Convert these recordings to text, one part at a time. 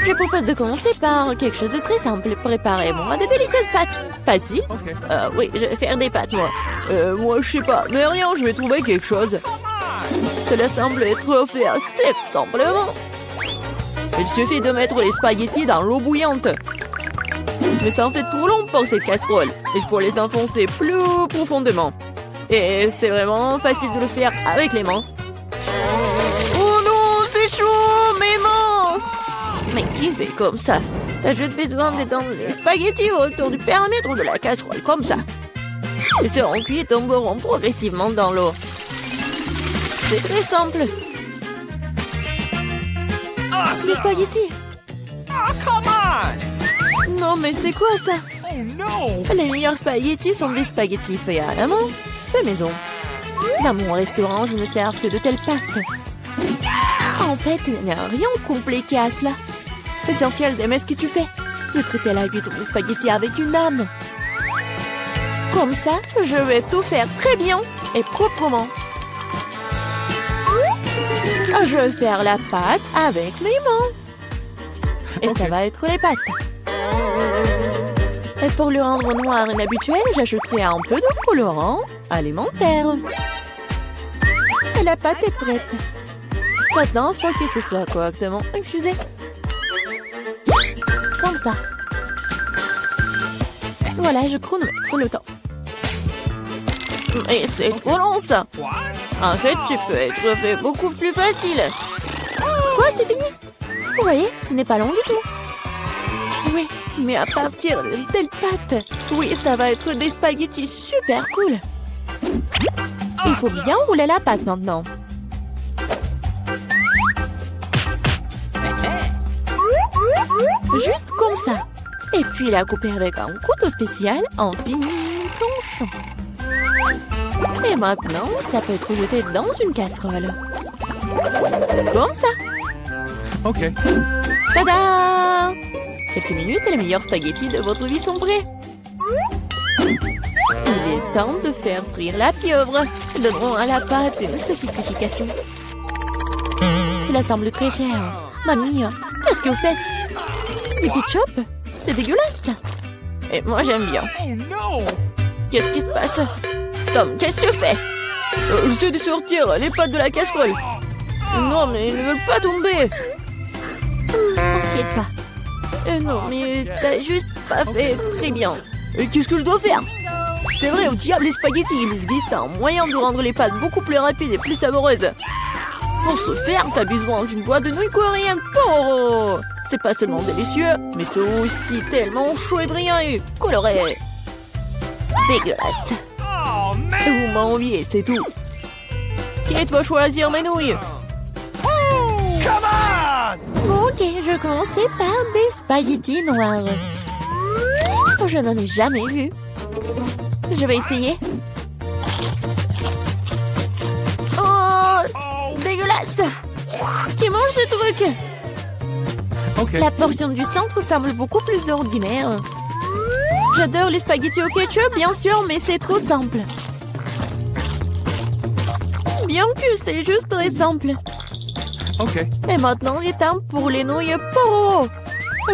Je propose de commencer par quelque chose de très simple. Préparez-moi de délicieuses pâtes. Facile? Oui, je vais faire des pâtes, moi. Moi, je sais pas. Mais rien, je vais trouver quelque chose. Cela semble être fait assez simplement. Il suffit de mettre les spaghettis dans l'eau bouillante. Mais ça en fait trop long pour cette casserole. Il faut les enfoncer plus profondément. Et c'est vraiment facile de le faire avec les mains. Oh non, c'est chaud, mes mains! Mais qui fait comme ça? T'as juste besoin d'étendre les spaghettis autour du périmètre de la casserole, comme ça. Ils seront cuits et tomberont progressivement dans l'eau. C'est très simple. Les spaghettis. Come on! Non, mais c'est quoi ça? Oh no! Les meilleurs spaghettis sont des spaghettis faits à la main, fait maison. Dans mon restaurant, je ne sers que de telles pâtes. En fait, il n'y a rien de compliqué à cela. L'essentiel d'aimer ce que tu fais. De traiter la cuisson des spaghettis avec une âme. Comme ça, je vais tout faire très bien et proprement. Je vais faire la pâte avec mes mains. Et ça va être les pâtes. Et pour le rendre noir et inhabituel, j'ajouterai un peu de colorant alimentaire. Et la pâte est prête. Maintenant, il faut que ce soit correctement infusé. Comme ça. Voilà, je chronomètre le temps. Mais c'est trop long, ça. En fait, tu peux être fait beaucoup plus facile. Quoi, c'est fini? Vous voyez, ce n'est pas long du tout. Oui, mais à partir de telle pâte, oui, ça va être des spaghettis super cool. Il faut bien rouler la pâte maintenant. Juste comme ça. Et puis la couper avec un couteau spécial en fines tranches. Et maintenant, ça peut être jeté dans une casserole. Comme ça. Ok. Tada! Quelques minutes et les meilleurs spaghettis de votre vie sont prêts. Il est temps de faire frire la pieuvre. Donnons à la pâte une sophistication. Cela semble très cher. Mamie, qu'est-ce que vous faites? Du ketchup? C'est dégueulasse. Et moi, j'aime bien. Oh no! Qu'est-ce qui se passe? Tom, qu'est-ce que tu fais? J'essaie de sortir les pâtes de la casserole. Non, mais ils ne veulent pas tomber. T'inquiète pas. Non, mais t'as juste pas fait très bien. Et qu'est-ce que je dois faire? C'est vrai, au diable les spaghettis, il existe un moyen de rendre les pâtes beaucoup plus rapides et plus savoureuses. Pour ce faire, t'as besoin d'une boîte de nouilles coréennes Poro. C'est pas seulement délicieux, mais c'est aussi tellement chaud et brillant et coloré. Dégueulasse. Oh man! Vous m'enviez, c'est tout. Qui va choisir mes nouilles? Come on! Bon, ok, je commencerai par des spaghettis noirs. Je n'en ai jamais vu. Je vais essayer. Oh, dégueulasse! Qui mange ce truc? Ok. La portion du centre semble beaucoup plus ordinaire. J'adore les spaghettis au ketchup, bien sûr, mais c'est trop simple. Bien que c'est juste très simple. Ok. Et maintenant, il est temps pour les nouilles Poro.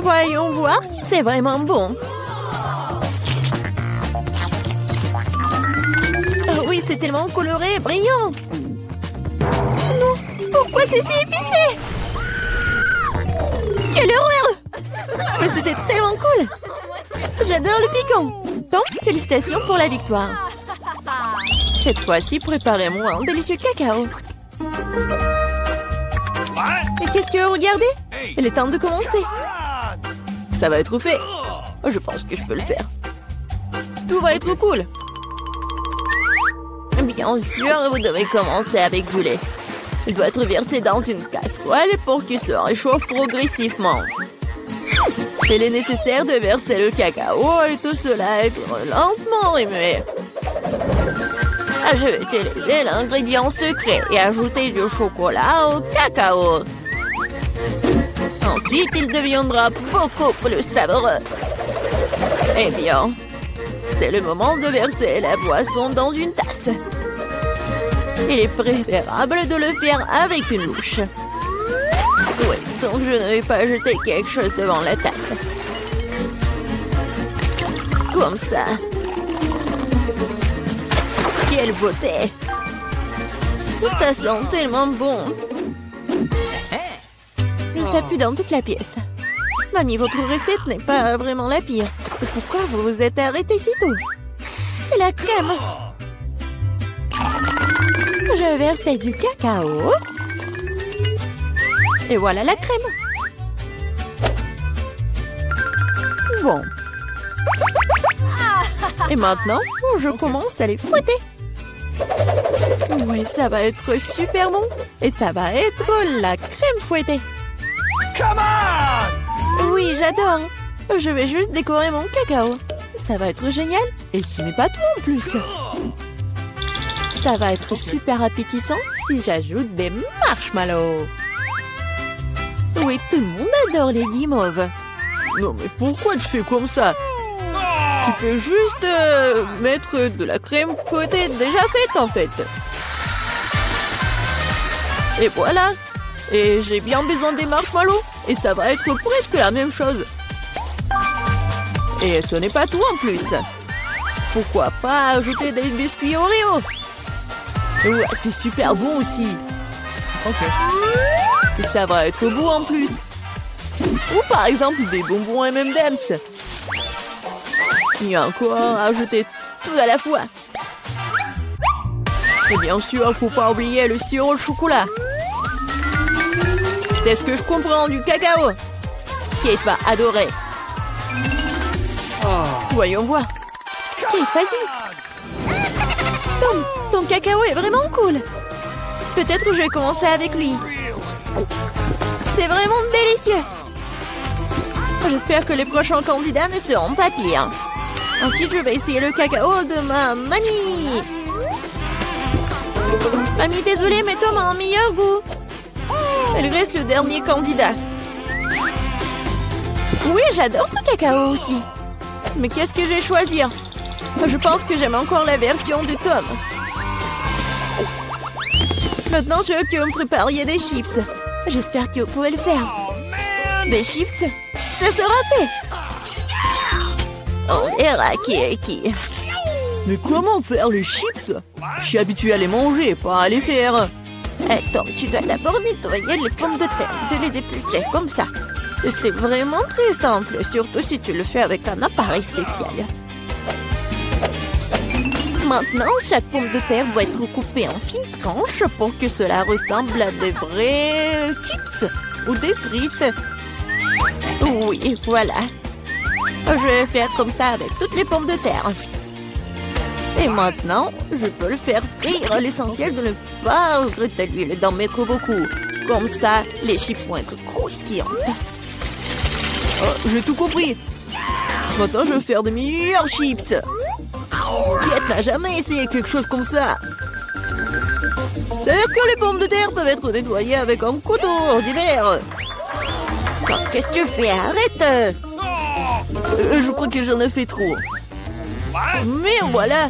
Voyons voir si c'est vraiment bon. Oh oui, c'est tellement coloré et brillant. Non, pourquoi c'est si épicé? Quelle horreur! Mais c'était tellement cool. J'adore le piquant. Donc, félicitations pour la victoire. Cette fois-ci, préparez-moi un délicieux cacao. Et qu'est-ce que vous regardez? Il est temps de commencer. Ça va être fait. Je pense que je peux le faire. Tout va être cool. Bien sûr, vous devez commencer avec du lait. Il doit être versé dans une casserole pour qu'il se réchauffe progressivement. Il est nécessaire de verser le cacao et tout cela est lentement remué. Je vais utiliser l'ingrédient secret et ajouter du chocolat au cacao. Ensuite, il deviendra beaucoup plus savoureux. Eh bien, c'est le moment de verser la boisson dans une tasse. Il est préférable de le faire avec une louche. Oui, Donc je ne vais pas jeter quelque chose devant la tasse. Comme ça. Quelle beauté! Ça sent tellement bon. Ça pue dans toute la pièce. Mamie, votre recette n'est pas vraiment la pire. Et pourquoi vous vous êtes arrêté si tôt? Et la crème? Je verse du cacao. Et voilà la crème. Bon. Et maintenant, je commence à les fouetter. Oui, ça va être super bon. Et ça va être la crème fouettée. Come on! Oui, j'adore. Je vais juste décorer mon cacao. Ça va être génial. Et ce n'est pas tout en plus. Ça va être super appétissant si j'ajoute des marshmallows. Oui, tout le monde adore les guimauves. Non, mais pourquoi tu fais comme ça? Tu peux juste mettre de la crème fouettée déjà faite, en fait. Et voilà. Et j'ai bien besoin des marshmallows. Et ça va être presque la même chose. Et ce n'est pas tout en plus. Pourquoi pas ajouter des biscuits Oreo? Ouais, c'est super bon aussi. Ok. Et ça va être beau en plus. Ou par exemple des bonbons M&M's. Et encore ajouter tout à la fois. Et bien sûr, faut pas oublier le sirop de chocolat. C'est ce que je comprends du cacao. Kate va adorer. Voyons voir. Kate, vas-y. Ton cacao est vraiment cool. Peut-être que je vais commencer avec lui. C'est vraiment délicieux. J'espère que les prochains candidats ne seront pas pires. Ensuite, je vais essayer le cacao de ma mamie. Mamie, désolée, mais Tom a un meilleur goût. Elle reste le dernier candidat. Oui, j'adore ce cacao aussi. Mais qu'est-ce que je vais choisir? Je pense que j'aime encore la version de Tom. Maintenant, je veux que vous me prépariez des chips. J'espère que vous pouvez le faire. Des chips, ça sera fait. On verra qui est qui. Mais comment faire les chips? Je suis habituée à les manger, pas à les faire. Attends, tu dois d'abord nettoyer les pommes de terre, de les éplucher comme ça. C'est vraiment très simple, surtout si tu le fais avec un appareil spécial. Maintenant, chaque pomme de terre doit être coupée en fines tranches pour que cela ressemble à des vrais chips ou des frites. Oui, voilà. Je vais faire comme ça avec toutes les pommes de terre. Et maintenant, je peux le faire frire. L'essentiel de ne pas regretter l'huile et d'en mettre beaucoup. Comme ça, les chips vont être croustillantes. J'ai tout compris. Maintenant, je vais faire de meilleurs chips. Kate n'a jamais essayé quelque chose comme ça. C'est-à-dire que les pommes de terre peuvent être nettoyées avec un couteau ordinaire. Qu'est-ce que tu fais? Arrête! Je crois que j'en ai fait trop. Mais voilà.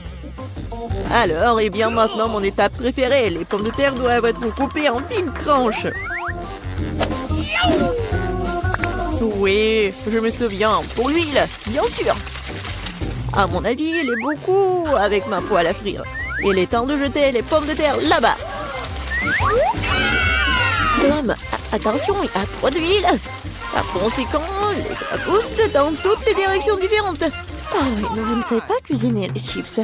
Alors, et bien maintenant, mon étape préférée. Les pommes de terre doivent être coupées en fines tranches. Oui, je me souviens. Pour l'huile, bien sûr. À mon avis, il est beaucoup avec ma poêle à frire. Il est temps de jeter les pommes de terre là-bas. Tom, attention, il y a trop d'huile. Par conséquent, les poussent dans toutes les directions différentes. Ah oui, mais vous ne savez pas cuisiner les chips.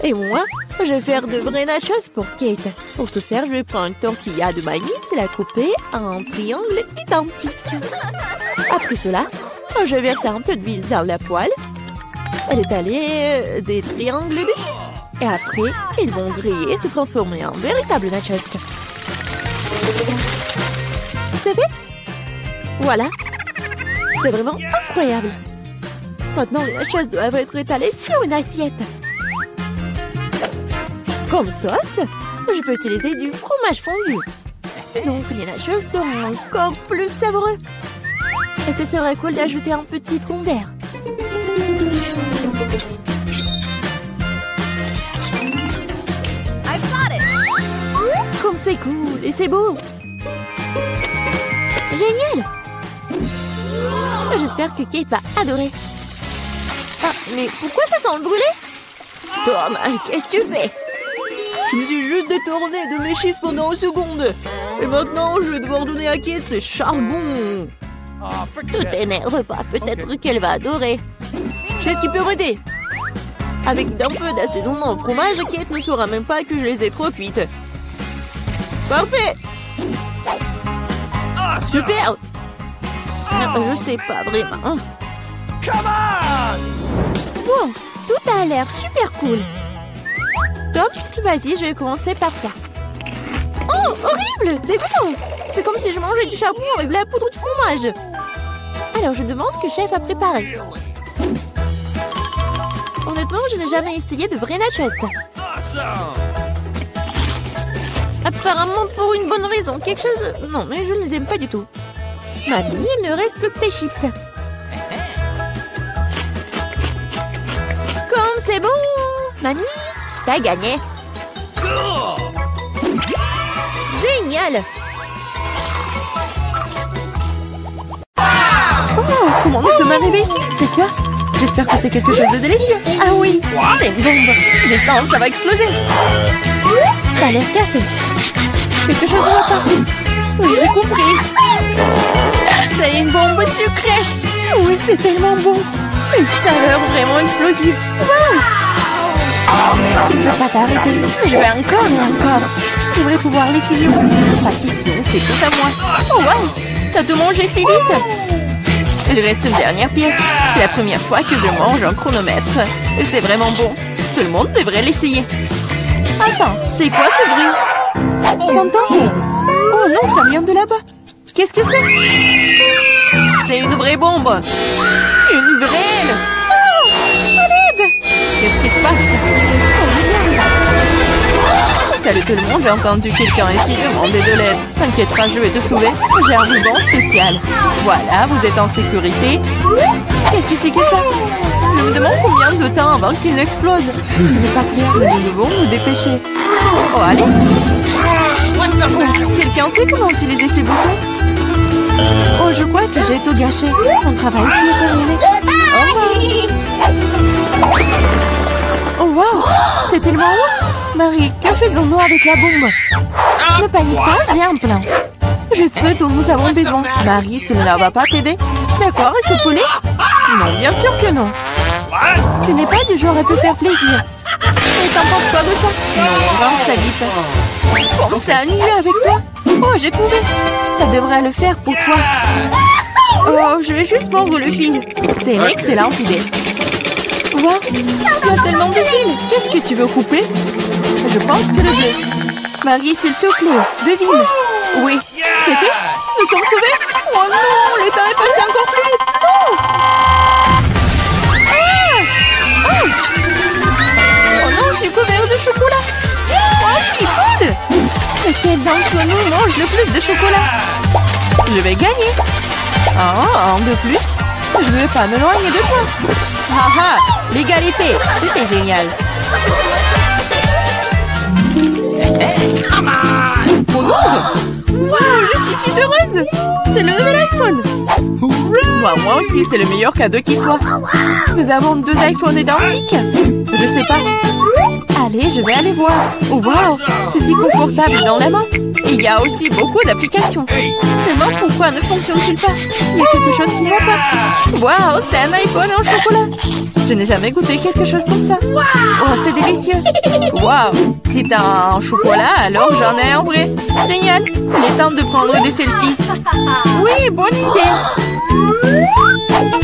Et moi, je vais faire de vrais nachos pour Kate. Pour ce faire, je vais prendre une tortilla de maïs et la couper en triangles identiques. Après cela, je vais verser un peu d'huile dans la poêle et étaler des triangles dessus. Et après, ils vont griller et se transformer en véritables nachos. C'est fait? Voilà. C'est vraiment incroyable. Maintenant, les nachos doivent être étalés sur une assiette. Comme sauce, je peux utiliser du fromage fondu. Donc, les nachos seront encore plus savoureux. Et ce serait cool d'ajouter un petit citron vert. Comme c'est cool et c'est beau. Génial! J'espère que Kate va adorer. Ah, mais pourquoi ça sent le brûlé? Tom, qu'est-ce que tu fais? Je me suis juste détourné de mes chiffres pendant une seconde. Et maintenant, je vais devoir donner à Kate ses charbons. Tout t'énerve pas, peut-être qu'elle va adorer. Je sais ce qui peut m'aider. Avec d'un peu d'assaisonnement au fromage, Kate ne saura même pas que je les ai trop cuites. Parfait! Super! Je sais pas vraiment. Come on! Wow, tout a l'air super cool. Top, vas-y, je vais commencer par toi. Oh, horrible! Dégoûtant! C'est comme si je mangeais du charbon avec de la poudre de fromage. Alors, je me demande ce que le chef a préparé. Honnêtement, je n'ai jamais essayé de vrais nachos. Apparemment pour une bonne raison. Quelque chose... Non, mais je ne les aime pas du tout. Mamie, il ne reste plus que tes chips. Comme c'est bon! Mamie, t'as gagné. Génial! Oh, comment nous sommes arrivés ici? C'est quoi? J'espère que c'est quelque chose de délicieux. Ah oui, c'est une bombe. Descends, ça va exploser. Ça a l'air cassé. Quelque chose ne va pas. Oui, j'ai compris. C'est une bombe sucrée. Oui, c'est tellement bon. Une saveur vraiment explosive. Wow. Tu ne peux pas t'arrêter. Je vais encore et encore. Je devrais pouvoir l'essayer aussi. Pas question, c'est tout à moi. Oh wow, t'as tout mangé si vite. Il reste une dernière pièce. C'est la première fois que je mange un chronomètre. Et c'est vraiment bon. Tout le monde devrait l'essayer. Attends, c'est quoi ce bruit? T'entends? Oh non, ça vient de là-bas. Qu'est-ce que c'est? C'est une vraie bombe. Une vraie. Oh, à l'aide! Qu'est-ce qui se passe? Salut tout le monde, j'ai entendu quelqu'un ici demander de l'aide. T'inquiète pas, je vais te sauver. J'ai un ruban spécial. Voilà, vous êtes en sécurité. Qu'est-ce que c'est que ça? Je me demande combien de temps avant qu'il n'explose. Ce n'est pas clair, mais nous devons nous dépêcher. Oh, allez. Oh, quelqu'un sait comment utiliser ces boutons? Oh, je crois que j'ai tout gâché. Mon travail ici est terminé. Au revoir. Oh, wow, c'est tellement haut. Marie, que faisons-nous avec la bombe? Ne panique pas, j'ai un plan. Je sais ce dont nous avons besoin. Marie, cela ne va pas t'aider? D'accord, et ce poulet? Non, bien sûr que non. Tu n'es pas du genre à te faire plaisir. Et t'en penses quoi de ça? Non, range ça vite. Pense à annuler avec toi. Oh, j'ai trouvé. Ça devrait le faire pour toi. Oh, je vais juste prendre le fil. C'est une excellente idée. Wow, il y a tellement de fils. Qu'est-ce que tu veux couper? Je pense que le bleu. Marie, s'il te plaît, devine. Oui, c'est fait. Nous sommes sauvés. Oh non, le temps est passé encore plus vite. Non. Ah! Ouch! Oh non, je suis couvert de chocolat. Oh, c'est cool. Lequel d'entre nous mange le plus de chocolat? Je vais gagner. Ah, un de plus. Je ne veux pas m'éloigner de toi. Haha, l'égalité, c'était génial. Mon ongle. Wow, je suis si heureuse. C'est le nouvel iPhone. Moi aussi, c'est le meilleur cadeau qui soit. Nous avons 2 iPhones identiques. Je sais pas. Allez, je vais aller voir. Oh, wow, c'est si confortable dans la main. Et il y a aussi beaucoup d'applications. Seulement, pourquoi ne fonctionne-t-il pas? Il y a quelque chose qui ne va pas. Wow, c'est un iPhone en chocolat. Je n'ai jamais goûté quelque chose comme ça. Oh, c'est délicieux. Wow, si t'as un chocolat, alors j'en ai un vrai. Génial. Il est temps de prendre des selfies. Oui, bonne idée.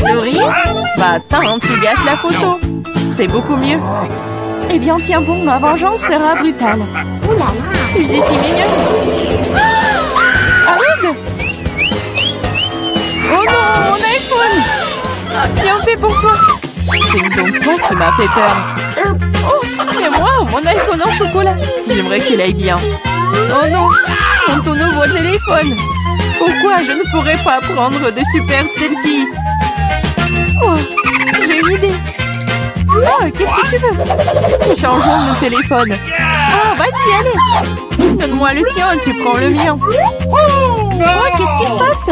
Souris? Bah attends, tu gâches la photo. C'est beaucoup mieux. Eh bien, tiens bon, ma vengeance sera brutale. Oula, je suis si mignonne. Arrête! Oh non, mon iPhone! Bien fait pour toi. C'est donc toi qui m'as fait peur. Oh, c'est moi, mon iPhone en chocolat. J'aimerais qu'il aille bien. Oh non, ton nouveau téléphone. Pourquoi je ne pourrais pas prendre de superbes selfies? Oh, j'ai une idée. Oh, qu'est-ce que tu veux? Échangeons nos téléphones. Ah, vas-y, allez. Donne-moi le tien, tu prends le mien. Oh, qu'est-ce qui se passe?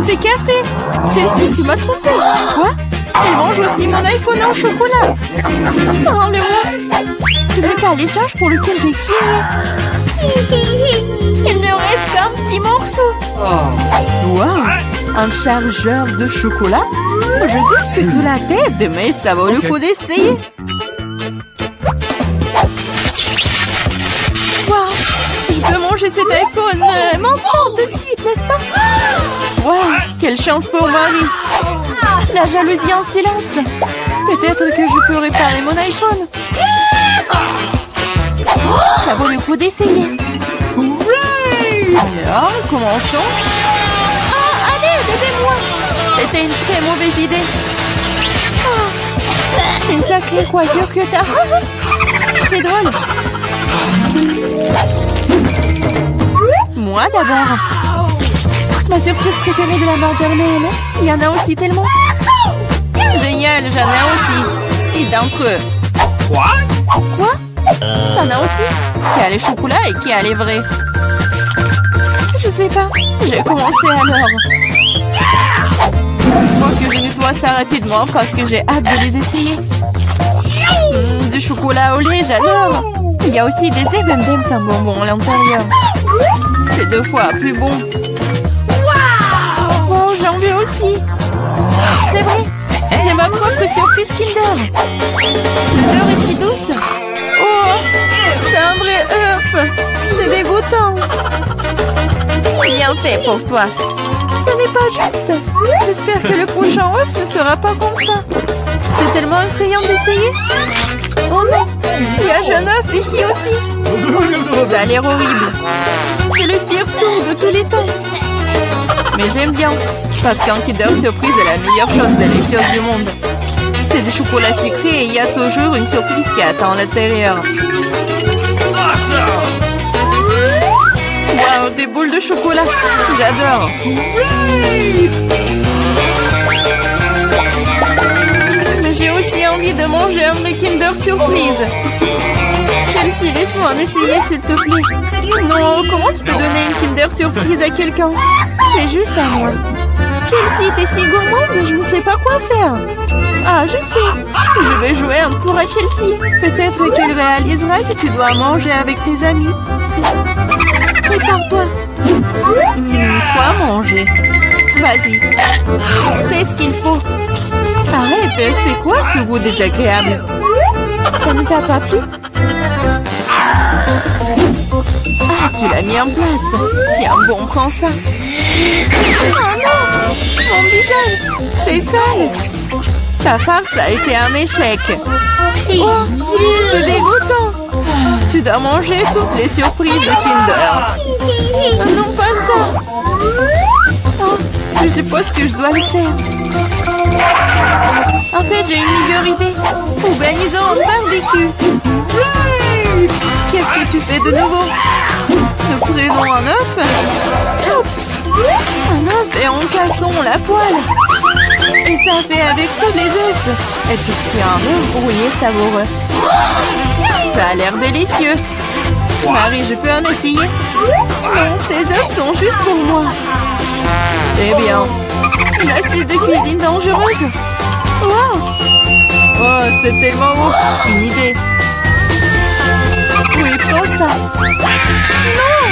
C'est cassé. Chelsea, tu m'as trompé. Quoi? Elle mange aussi mon iPhone en chocolat. Rends-le-moi. Ce n'est pas l'échange pour lequel j'ai signé. Il ne reste qu'un petit morceau. Wow, un chargeur de chocolat? Je doute que cela t'aide, mais ça vaut le coup d'essayer. Wow, je peux manger cet iPhone maintenant tout de suite, n'est-ce pas? Wow, quelle chance pour Marie. La jalousie en silence. Peut-être que je peux réparer mon iPhone. Ça vaut le coup d'essayer. Alors, commençons. Ah, allez, aidez-moi. C'était une très mauvaise idée. C'est une sacrée coiffure que t'as. C'est drôle. Moi d'abord. Ma surprise préférée de la maternelle. Il y en a aussi tellement. Génial, j'en ai aussi. 6 d'entre eux. Quoi? T'en as aussi? Qui a les chocolats et qui a les vrais? Je sais pas. J'ai commencé alors. Il faut que je nettoie ça rapidement parce que j'ai hâte de les essayer. Du chocolat au lait, j'adore. Il y a aussi des M&M's sans bonbons à l'intérieur. C'est 2 fois plus bon. Wow, j'en veux aussi. C'est vrai. J'ai ma propre surprise Kinder. L'odeur est si douce. Oh, c'est un vrai œuf. C'est dégoûtant. Bien fait pour toi. Ce n'est pas juste. J'espère que le prochain œuf ne sera pas comme ça. C'est tellement effrayant d'essayer. Oh non, il y a un jeune œuf ici aussi. Ça a l'air horrible. C'est le pire tour de tous les temps. Mais j'aime bien, parce qu'un Kinder Surprise est la meilleure chose délicieuse du monde. C'est du chocolat sucré et il y a toujours une surprise qui attend à l'intérieur. Wow, des boules de chocolat. J'adore. Mais j'ai aussi envie de manger un vrai Kinder Surprise. Chelsea, laisse-moi en essayer, s'il te plaît. Non, comment tu peux donner une Kinder Surprise à quelqu'un? C'est juste à moi. Chelsea, t'es si gourmande, je ne sais pas quoi faire. Ah, je sais. Je vais jouer un tour à Chelsea. Peut-être qu'elle réalisera que tu dois manger avec tes amis. Prépare-toi. Quoi manger? Vas-y. C'est ce qu'il faut. Arrête, c'est quoi ce goût désagréable? Ça ne t'a pas plu? Ah, tu l'as mis en place. Tiens, bon, prends ça. Oh non! Mon visage! C'est sale! Ta farce a été un échec. Oh, c'est dégoûtant! Tu dois manger toutes les surprises de Kinder. Non, pas ça! Oh, je suppose que je dois le faire. En fait, j'ai une meilleure idée. Organisons un barbecue. Qu'est-ce que tu fais de nouveau? Nous prenons un œuf. Oups! Un œuf et en cassons la poêle. Et ça fait avec tous les œufs. Et puis tiens, un œuf brouillé savoureux. Ça a l'air délicieux. Marie, je peux en essayer? Non, ces œufs sont juste pour moi. Eh bien, une astuce de cuisine dangereuse. Wow! Oh, c'est tellement beau. Une idée. Oui, prends ça. Non!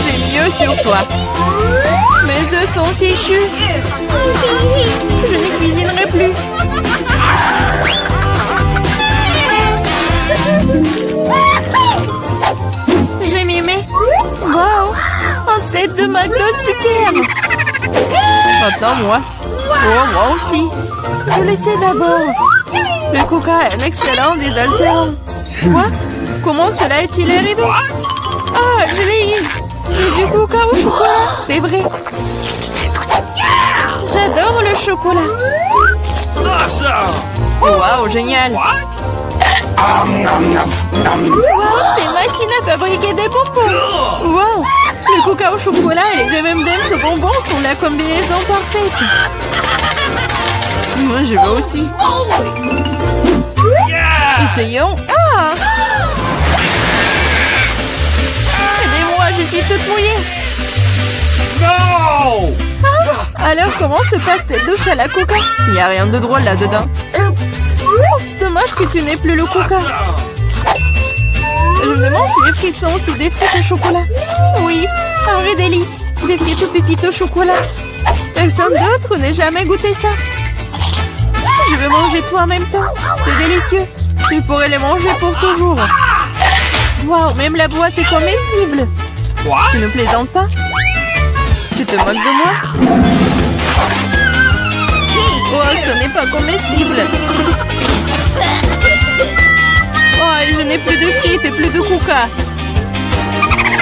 C'est mieux sur toi. Mes œufs sont fichus. Je ne cuisinerai plus. J'ai mimé. Wow! Un set de McDo superbe. Maintenant, moi. Oh, moi aussi. Je le sais d'abord. Le coca est un excellent désaltérant. Quoi? Comment cela est-il arrivé? Ah, je l'ai eu. J'ai du coca au chocolat, c'est vrai. J'adore le chocolat. Wow, génial. Wow, c'est une machine à fabriquer des bonbons. Wow, le coca au chocolat et les M&M's au bonbons sont la combinaison parfaite. Moi, je veux aussi. Essayons. Ah! Aidez-moi, je suis toute mouillée. No! Alors, comment se passe cette douche à la coca? Il n'y a rien de drôle là-dedans. Oups, dommage que tu n'aies plus le coca. Je me demande si les frites sont aussi des frites au chocolat. Oui, un vrai délice. Des frites aux pépites au chocolat. Personne d'autre n'ait jamais goûté ça. Je vais manger tout en même temps. C'est délicieux. Tu pourrais les manger pour toujours. Waouh, même la boîte est comestible. Tu ne plaisantes pas? Tu te moques de moi? Oh, ce n'est pas comestible. Oh, et je n'ai plus de frites et plus de coca.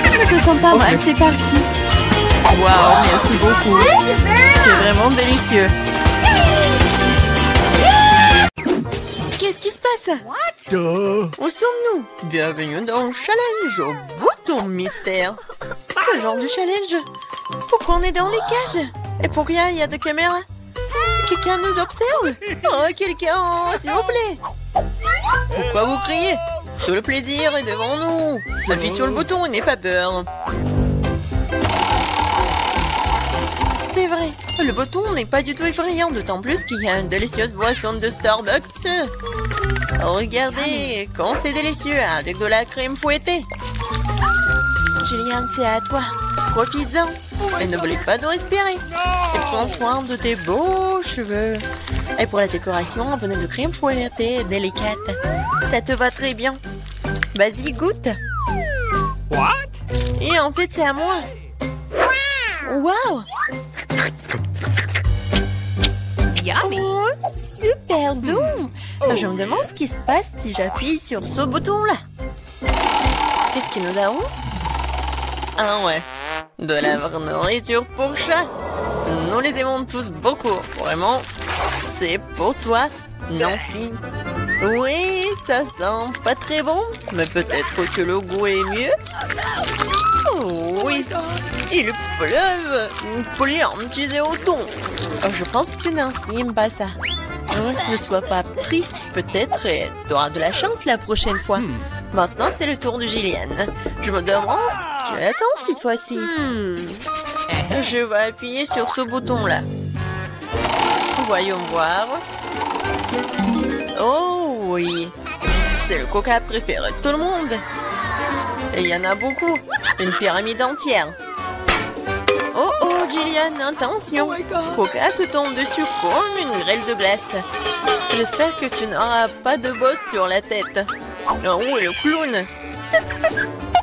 Ça te sent pas mal, c'est parti. Waouh, merci beaucoup. C'est vraiment délicieux. Qu'est-ce qui se passe? Où sommes-nous? Bienvenue dans le challenge au bouton mystère. Quel genre de challenge? Pourquoi on est dans les cages? Et pourquoi il y a des caméras? Quelqu'un nous observe? Oh, quelqu'un, s'il vous plaît. Pourquoi vous criez? Tout le plaisir est devant nous. Appuie sur le bouton et n'aie pas peur. C'est vrai, le bouton n'est pas du tout effrayant, d'autant plus qu'il y a une délicieuse boisson de Starbucks. Regardez, quand c'est délicieux, avec de la crème fouettée. Julian, c'est à toi. Profites-en. Et n'oublie pas de respirer. Et prends soin de tes beaux cheveux. Et pour la décoration, un bonnet de crème fouettée délicate. Ça te va très bien. Vas-y, goûte. What? Et en fait, c'est à moi. Waouh! Oh, super doux! Je me demande ce qui se passe si j'appuie sur ce bouton-là. Qu'est-ce que nous avons? Ah ouais, de la vraie nourriture pour chat. Nous les aimons tous beaucoup. Vraiment, c'est pour toi, Nancy. Oui, ça sent pas très bon, mais peut-être que le goût est mieux. Oh oui, il pleuve. Plein, tu es au thon. Je pense que Nancy aime pas ça. Ne sois pas triste, peut-être tu auras de la chance la prochaine fois. Maintenant, c'est le tour de Gillian. Je me demande ce qu'elle attend cette fois-ci. Je vais appuyer sur ce bouton-là. Voyons voir. Oh oui, c'est le coca préféré de tout le monde. Et il y en a beaucoup, une pyramide entière. Oh oh, Gillian, attention. Coca te tombe dessus comme une grêle de glace. J'espère que tu n'auras pas de bosse sur la tête. Oh, et le clown.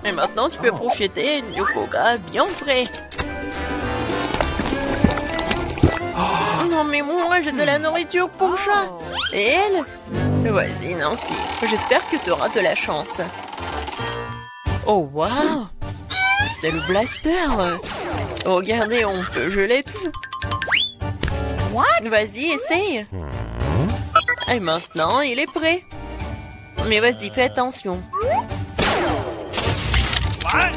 Et maintenant, tu peux profiter du coca bien frais. Non mais moi, j'ai de la nourriture pour chat. Et elle? Vas-y, Nancy. J'espère que tu auras de la chance. Oh, waouh! C'est le blaster! Regardez, on peut geler tout. Vas-y, essaye. Et maintenant, il est prêt. Mais vas-y, fais attention. Ouais!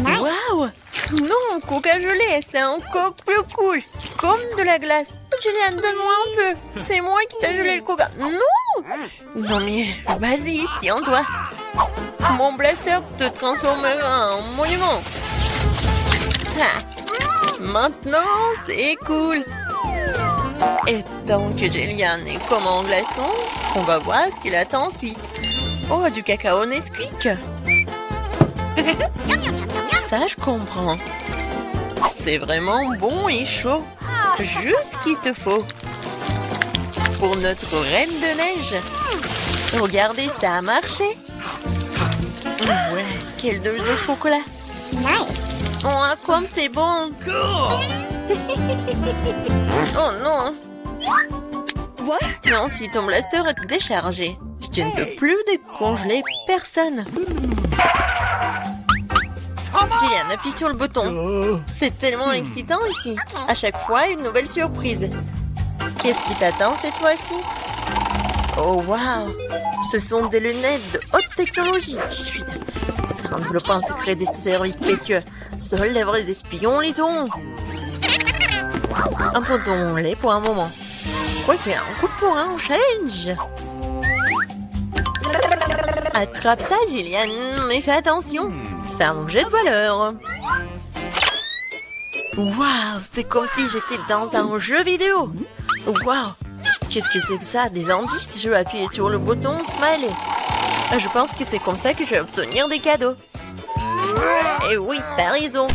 Waouh! Non, coca gelé, c'est encore plus cool. Comme de la glace. Julian, donne-moi un peu. C'est moi qui t'ai gelé le coca. Non! Non mais, vas-y, tiens-toi. Mon blaster te transformera en monument. Ah. Maintenant, c'est cool. Et tant que Julian est comme en glaçon, on va voir ce qu'il attend ensuite. Oh, du cacao Nesquik. Ça, je comprends. C'est vraiment bon et chaud. Juste ce qu'il te faut. Pour notre reine de neige. Regardez, ça a marché. Ouais, quelle douche de chocolat. Oh, comme c'est bon. Oh non. Non, si ton blaster est déchargé, tu ne peux plus décongeler personne. Gillian, appuie sur le bouton. C'est tellement excitant ici. À chaque fois, une nouvelle surprise. Qu'est-ce qui t'attend cette fois-ci? Oh, waouh! Ce sont des lunettes de haute technologie. Chut! Ça enveloppe un secret des services spéciaux. Seuls les vrais espions les ont. Abandonnons-les pour un moment. Quoique, un coup pour un challenge. Attrape ça, Gillian, mais fais attention. C'est un objet de valeur. Waouh, c'est comme si j'étais dans un jeu vidéo. Waouh, qu'est-ce que c'est que ça? Des indices? Je vais appuyer sur le bouton Smiley. Je pense que c'est comme ça que je vais obtenir des cadeaux. Et oui, t'as raison.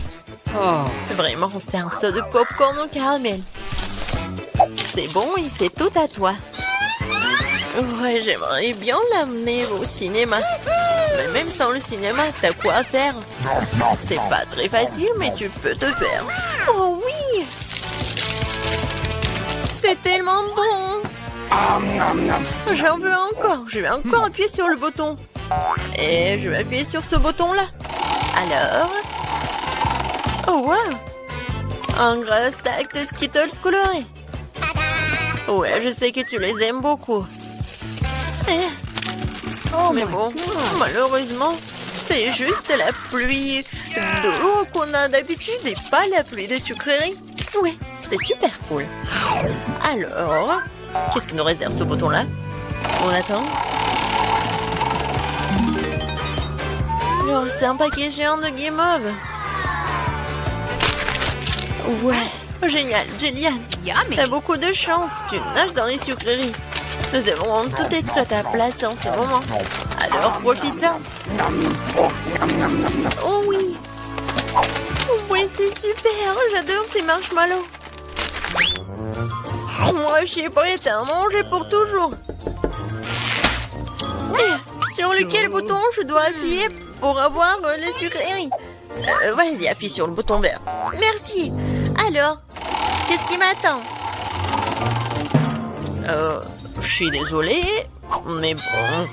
Vraiment, c'est un saut de popcorn au caramel. C'est bon et c'est tout à toi. Ouais, j'aimerais bien l'amener au cinéma. Mais même sans le cinéma, t'as quoi faire? C'est pas très facile, mais tu peux te faire. Oh oui! C'est tellement bon! J'en veux encore. Je vais encore appuyer sur le bouton. Et je vais appuyer sur ce bouton-là. Alors... Oh, wow! Un gros stack de Skittles colorés. Ouais, je sais que tu les aimes beaucoup. Mais bon, malheureusement, c'est juste la pluie d'eau qu'on a d'habitude et pas la pluie de sucreries. Oui, c'est super cool. Alors, qu'est-ce que nous réserve ce bouton-là? On attend. Oh, c'est un paquet géant de guimauve. Ouais, génial, Jillian. T'as beaucoup de chance, tu nages dans les sucreries. Nous devons tout être à ta place en ce moment. Alors profite-en. Oh oui. Oui, c'est super. J'adore ces marshmallows. Moi, je suis prête à en manger pour toujours. Sur lequel bouton je dois appuyer pour avoir les sucreries? Vas-y, appuie sur le bouton vert. Merci. Alors, qu'est-ce qui m'attend? Je suis désolée, mais bon,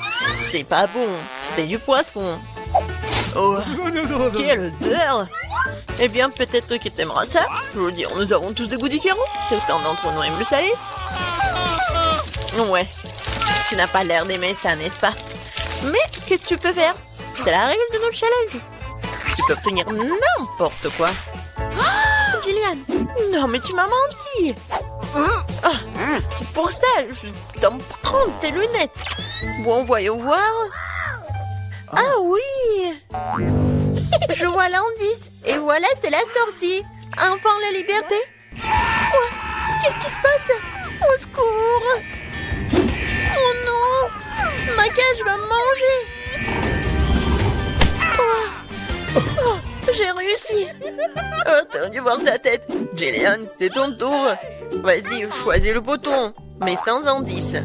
c'est pas bon. C'est du poisson. Oh, quelle odeur! Eh bien, peut-être que t'aimeras ça. Je veux dire, nous avons tous des goûts différents. Certains d'entre nous aiment le salé. Ouais, tu n'as pas l'air d'aimer ça, n'est-ce pas? Mais qu'est-ce que tu peux faire? C'est la règle de notre challenge. Tu peux obtenir n'importe quoi. Oh, Jillian, non mais tu m'as menti. C'est pour ça, je dois me prendre tes lunettes. Bon, voyons voir. Ah oui! Je vois l'indice. Et voilà, c'est la sortie. Enfin, la liberté. Oh, qu'est-ce qui se passe? Au secours! Oh non! Ma cage va me manger. Oh, j'ai réussi. Attends, je voir ta tête. Jillian, c'est ton tour. Vas-y, choisis le bouton, mais sans indice.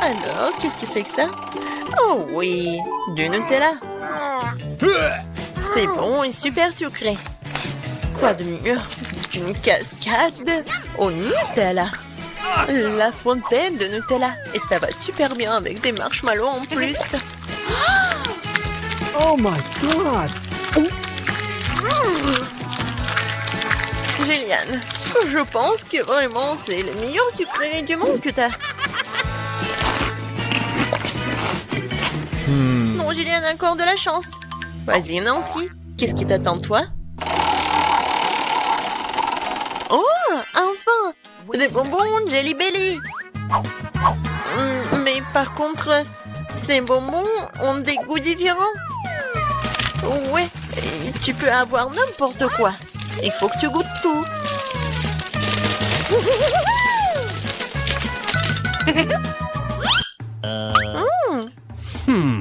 Alors, qu'est-ce que c'est que ça? Oh oui, du Nutella. C'est bon et super sucré. Quoi de mieux qu'une cascade au Nutella? La fontaine de Nutella. Et ça va super bien avec des marshmallows en plus. Oh my god! Jillian, je pense que vraiment c'est le meilleur sucré du monde que t'as. Non, Jillian a encore de la chance. Vas-y, Nancy, qu'est-ce qui t'attend, toi? Oh, enfin! Des bonbons Jelly Belly. Mais par contre, ces bonbons ont des goûts différents. Ouais, et tu peux avoir n'importe quoi. Il faut que tu goûtes tout.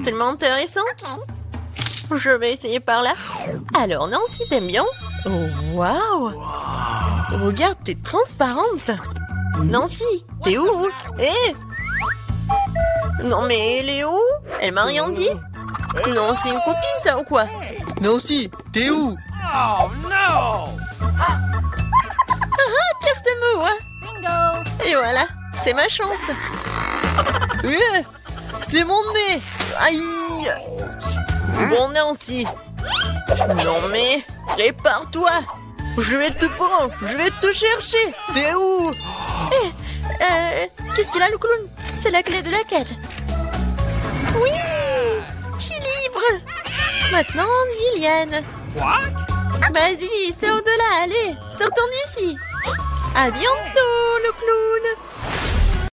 Tellement intéressant. Je vais essayer par là. Alors, Nancy, t'aimes bien? Oh, waouh! Regarde, t'es transparente. Nancy, t'es où? Eh! Non, mais elle est où? Elle m'a rien dit. Non, c'est une copine, ça, ou quoi? Nancy, t'es où? Oh no! Personne me voit. Bingo! Et voilà, c'est ma chance. C'est mon nez! Aïe! Bon, Nancy. Non, mais prépare-toi. Je vais te prendre, je vais te chercher. T'es où? Qu'est-ce qu'il a, le clown? C'est la clé de la cage. Oui! Je suis libre. Maintenant, Jillian. What? Vas-y, sors de là, allez, sortons d'ici. À bientôt, le clown.